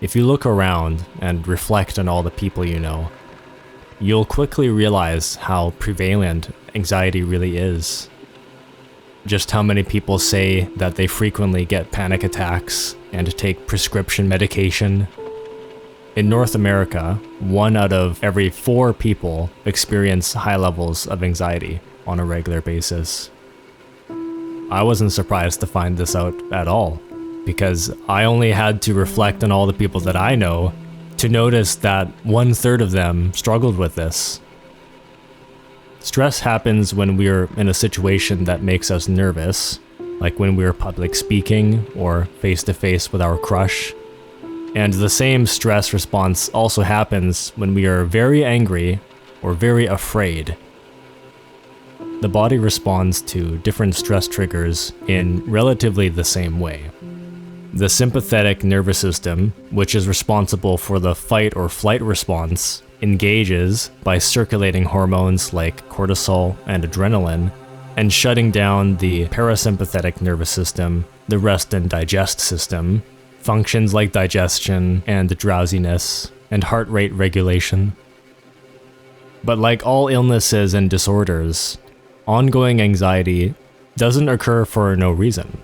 If you look around and reflect on all the people you know, you'll quickly realize how prevalent anxiety really is. Just how many people say that they frequently get panic attacks and take prescription medication. In North America, 1 out of every 4 people experience high levels of anxiety on a regular basis. I wasn't surprised to find this out at all, because I only had to reflect on all the people that I know to notice that 1/3 of them struggled with this. Stress happens when we're in a situation that makes us nervous, like when we're public speaking or face-to-face with our crush. And the same stress response also happens when we are very angry or very afraid. The body responds to different stress triggers in relatively the same way. The sympathetic nervous system, which is responsible for the fight or flight response, engages by circulating hormones like cortisol and adrenaline, and shutting down the parasympathetic nervous system, the rest and digest system, functions like digestion and drowsiness, and heart rate regulation. But like all illnesses and disorders, ongoing anxiety doesn't occur for no reason.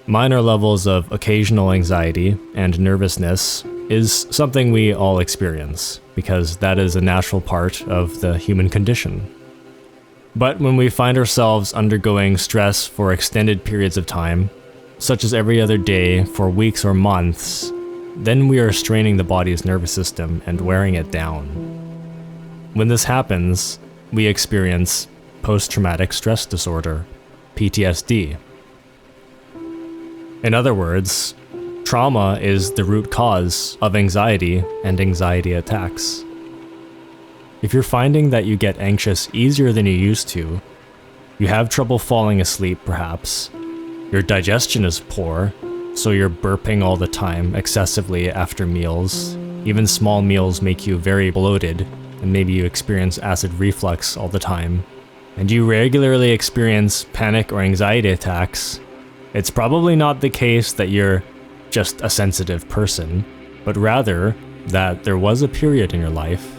Minor levels of occasional anxiety and nervousness is something we all experience, because that is a natural part of the human condition. But when we find ourselves undergoing stress for extended periods of time, such as every other day for weeks or months, then we are straining the body's nervous system and wearing it down. When this happens, we experience post-traumatic stress disorder, PTSD. In other words, trauma is the root cause of anxiety and anxiety attacks. If you're finding that you get anxious easier than you used to, you have trouble falling asleep perhaps, your digestion is poor, so you're burping all the time excessively after meals, even small meals make you very bloated, and maybe you experience acid reflux all the time, and you regularly experience panic or anxiety attacks, it's probably not the case that you're just a sensitive person, but rather that there was a period in your life,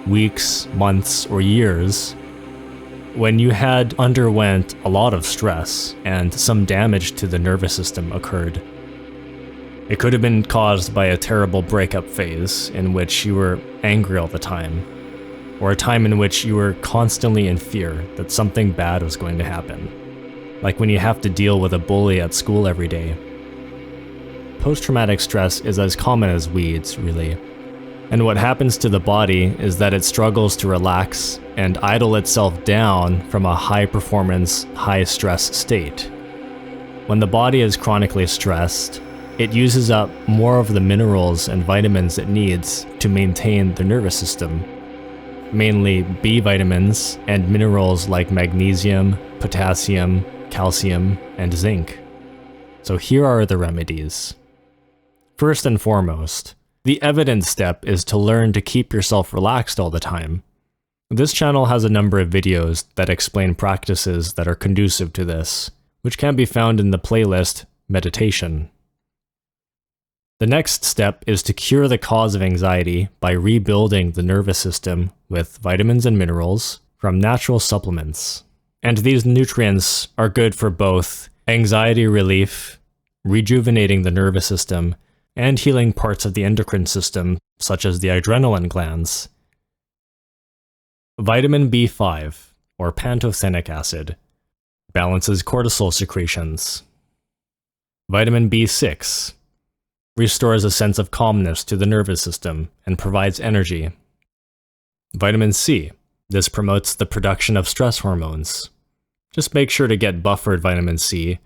weeks, months, or years, when you had underwent a lot of stress and some damage to the nervous system occurred. It could have been caused by a terrible breakup phase in which you were angry all the time, or a time in which you were constantly in fear that something bad was going to happen, like when you have to deal with a bully at school every day. Post-traumatic stress is as common as weeds, really. And what happens to the body is that it struggles to relax and idle itself down from a high-performance, high-stress state. When the body is chronically stressed, it uses up more of the minerals and vitamins it needs to maintain the nervous system, mainly B vitamins and minerals like magnesium, potassium, calcium, and zinc. So here are the remedies. First and foremost, the evidence step is to learn to keep yourself relaxed all the time. This channel has a number of videos that explain practices that are conducive to this, which can be found in the playlist Meditation. The next step is to cure the cause of anxiety by rebuilding the nervous system with vitamins and minerals from natural supplements. And these nutrients are good for both anxiety relief, rejuvenating the nervous system, and healing parts of the endocrine system, such as the adrenaline glands. Vitamin B5, or pantothenic acid, balances cortisol secretions. Vitamin B6 restores a sense of calmness to the nervous system and provides energy. Vitamin C, this promotes the production of stress hormones. Just make sure to get buffered vitamin C,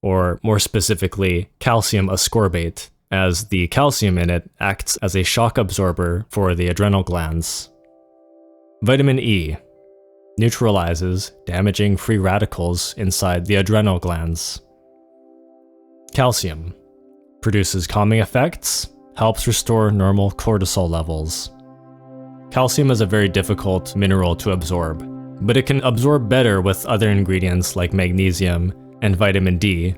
or more specifically, calcium ascorbate, as the calcium in it acts as a shock absorber for the adrenal glands. Vitamin E neutralizes damaging free radicals inside the adrenal glands. Calcium produces calming effects, helps restore normal cortisol levels. Calcium is a very difficult mineral to absorb, but it can absorb better with other ingredients like magnesium and vitamin D.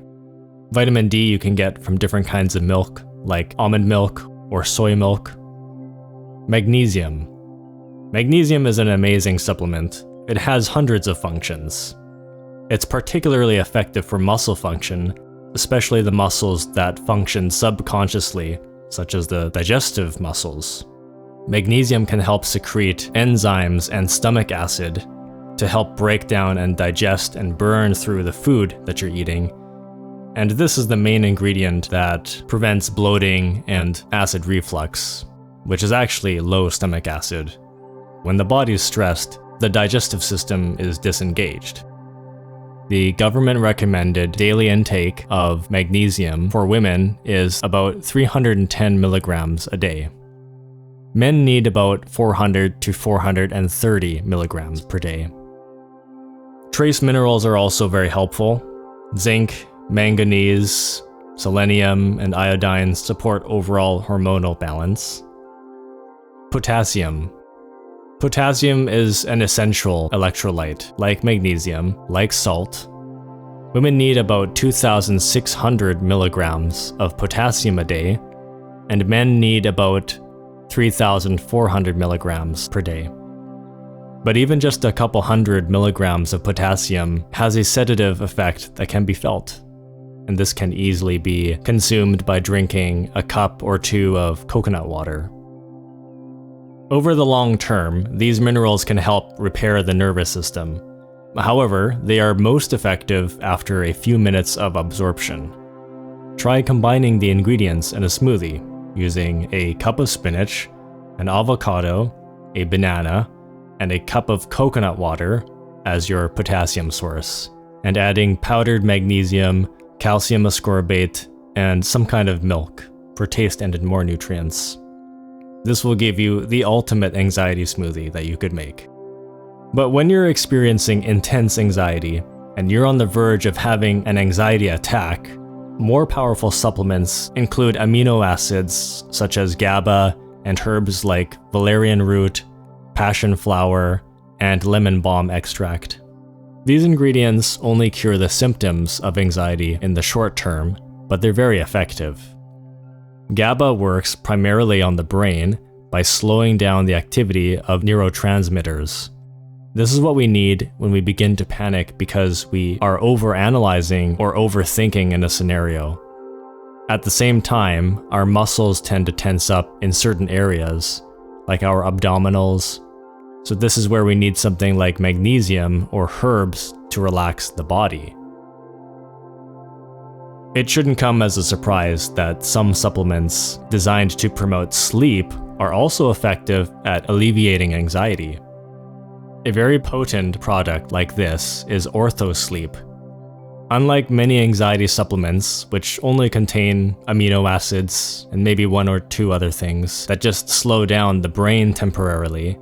Vitamin D you can get from different kinds of milk, like almond milk or soy milk. Magnesium. Magnesium is an amazing supplement. It has hundreds of functions. It's particularly effective for muscle function, especially the muscles that function subconsciously, such as the digestive muscles. Magnesium can help secrete enzymes and stomach acid to help break down and digest and burn through the food that you're eating. And this is the main ingredient that prevents bloating and acid reflux, which is actually low stomach acid. When the body is stressed, the digestive system is disengaged. The government recommended daily intake of magnesium for women is about 310 milligrams a day. Men need about 400 to 430 milligrams per day. Trace minerals are also very helpful. Zinc, manganese, selenium, and iodine support overall hormonal balance. Potassium. Potassium is an essential electrolyte, like magnesium, like salt. Women need about 2,600 milligrams of potassium a day, and men need about 3,400 milligrams per day. But even just a couple hundred milligrams of potassium has a sedative effect that can be felt, and this can easily be consumed by drinking a cup or two of coconut water. Over the long term, these minerals can help repair the nervous system. However, they are most effective after a few minutes of absorption. Try combining the ingredients in a smoothie using a cup of spinach, an avocado, a banana, and a cup of coconut water as your potassium source, and adding powdered magnesium, calcium ascorbate, and some kind of milk for taste and more nutrients. This will give you the ultimate anxiety smoothie that you could make. But when you're experiencing intense anxiety and you're on the verge of having an anxiety attack, more powerful supplements include amino acids such as GABA and herbs like valerian root, passionflower, and lemon balm extract. These ingredients only cure the symptoms of anxiety in the short term, but they're very effective. GABA works primarily on the brain by slowing down the activity of neurotransmitters. This is what we need when we begin to panic because we are overanalyzing or overthinking in a scenario. At the same time, our muscles tend to tense up in certain areas, like our abdominals. So this is where we need something like magnesium or herbs to relax the body. It shouldn't come as a surprise that some supplements designed to promote sleep are also effective at alleviating anxiety. A very potent product like this is Ortho Sleep. Unlike many anxiety supplements, which only contain amino acids and maybe one or two other things that just slow down the brain temporarily,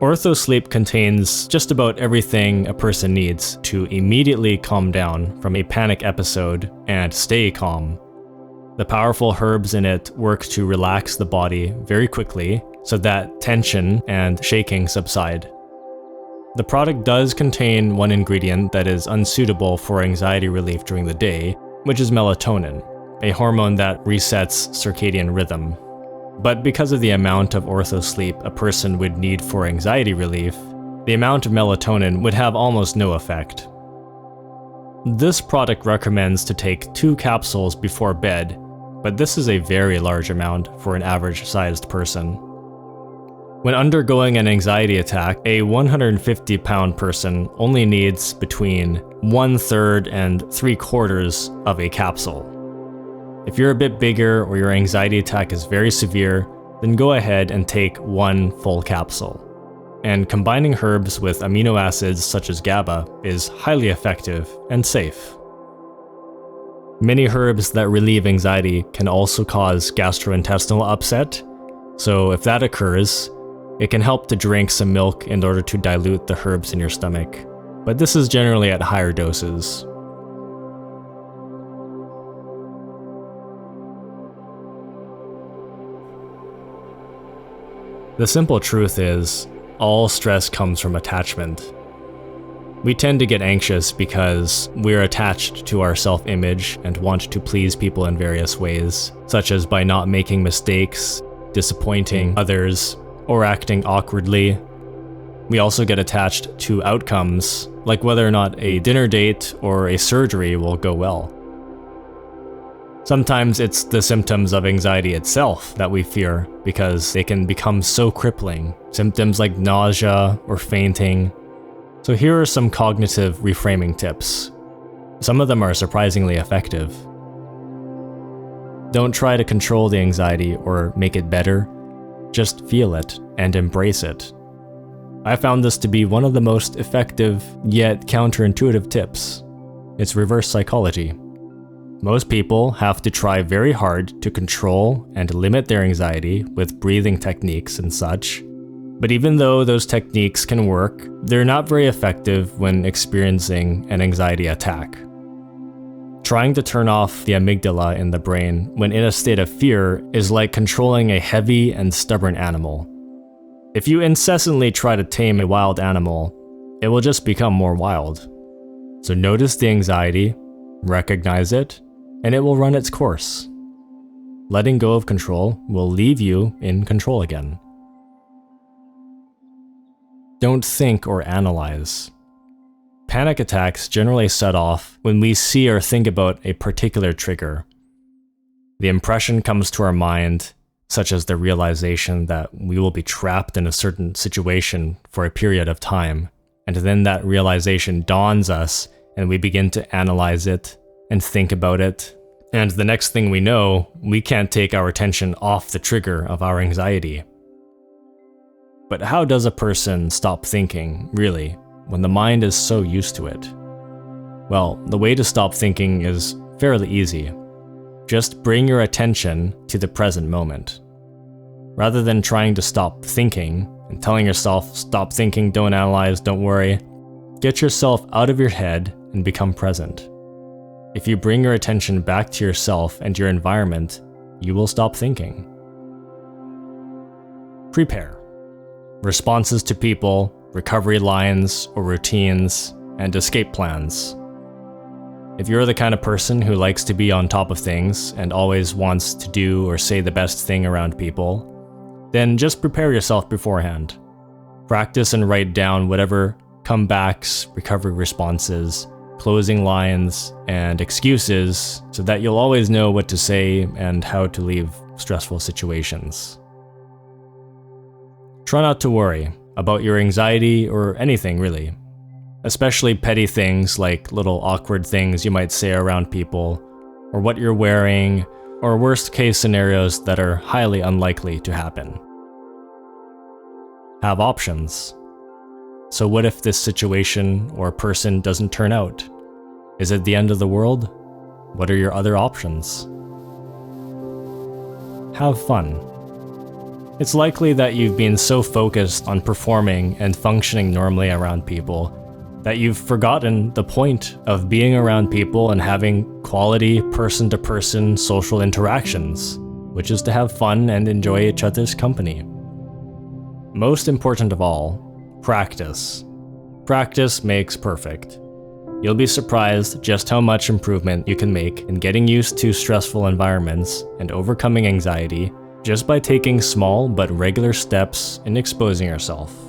Ortho Sleep contains just about everything a person needs to immediately calm down from a panic episode and stay calm. The powerful herbs in it work to relax the body very quickly so that tension and shaking subside. The product does contain one ingredient that is unsuitable for anxiety relief during the day, which is melatonin, a hormone that resets circadian rhythm. But because of the amount of Ortho Sleep a person would need for anxiety relief, the amount of melatonin would have almost no effect. This product recommends to take 2 capsules before bed, but this is a very large amount for an average-sized person. When undergoing an anxiety attack, a 150-pound person only needs between 1/3 and 3/4 of a capsule. If you're a bit bigger or your anxiety attack is very severe, then go ahead and take 1 full capsule. And combining herbs with amino acids such as GABA is highly effective and safe. Many herbs that relieve anxiety can also cause gastrointestinal upset, so if that occurs, it can help to drink some milk in order to dilute the herbs in your stomach, but this is generally at higher doses. The simple truth is, all stress comes from attachment. We tend to get anxious because we're attached to our self-image and want to please people in various ways, such as by not making mistakes, disappointing others, or acting awkwardly. We also get attached to outcomes, like whether or not a dinner date or a surgery will go well. Sometimes it's the symptoms of anxiety itself that we fear because they can become so crippling, symptoms like nausea or fainting. So here are some cognitive reframing tips. Some of them are surprisingly effective. Don't try to control the anxiety or make it better. Just feel it and embrace it. I found this to be one of the most effective yet counterintuitive tips. It's reverse psychology. Most people have to try very hard to control and limit their anxiety with breathing techniques and such. But even though those techniques can work, they're not very effective when experiencing an anxiety attack. Trying to turn off the amygdala in the brain when in a state of fear is like controlling a heavy and stubborn animal. If you incessantly try to tame a wild animal, it will just become more wild. So notice the anxiety, recognize it, and it will run its course. Letting go of control will leave you in control again. Don't think or analyze. Panic attacks generally set off when we see or think about a particular trigger. The impression comes to our mind, such as the realization that we will be trapped in a certain situation for a period of time, and then that realization dawns us and we begin to analyze it and think about it, and the next thing we know, we can't take our attention off the trigger of our anxiety. But how does a person stop thinking, really, when the mind is so used to it? Well, the way to stop thinking is fairly easy. Just bring your attention to the present moment. Rather than trying to stop thinking and telling yourself, stop thinking, don't analyze, don't worry, get yourself out of your head and become present. If you bring your attention back to yourself and your environment, you will stop thinking. Prepare. Responses to people, recovery lines or routines, and escape plans. If you're the kind of person who likes to be on top of things and always wants to do or say the best thing around people, then just prepare yourself beforehand. Practice and write down whatever comebacks, recovery responses, closing lines, and excuses so that you'll always know what to say and how to leave stressful situations. Try not to worry about your anxiety or anything really, especially petty things like little awkward things you might say around people, or what you're wearing, or worst case scenarios that are highly unlikely to happen. Have options. So what if this situation or person doesn't turn out? Is it the end of the world? What are your other options? Have fun. It's likely that you've been so focused on performing and functioning normally around people that you've forgotten the point of being around people and having quality person-to-person social interactions, which is to have fun and enjoy each other's company. Most important of all, practice. Practice makes perfect. You'll be surprised just how much improvement you can make in getting used to stressful environments and overcoming anxiety just by taking small but regular steps in exposing yourself.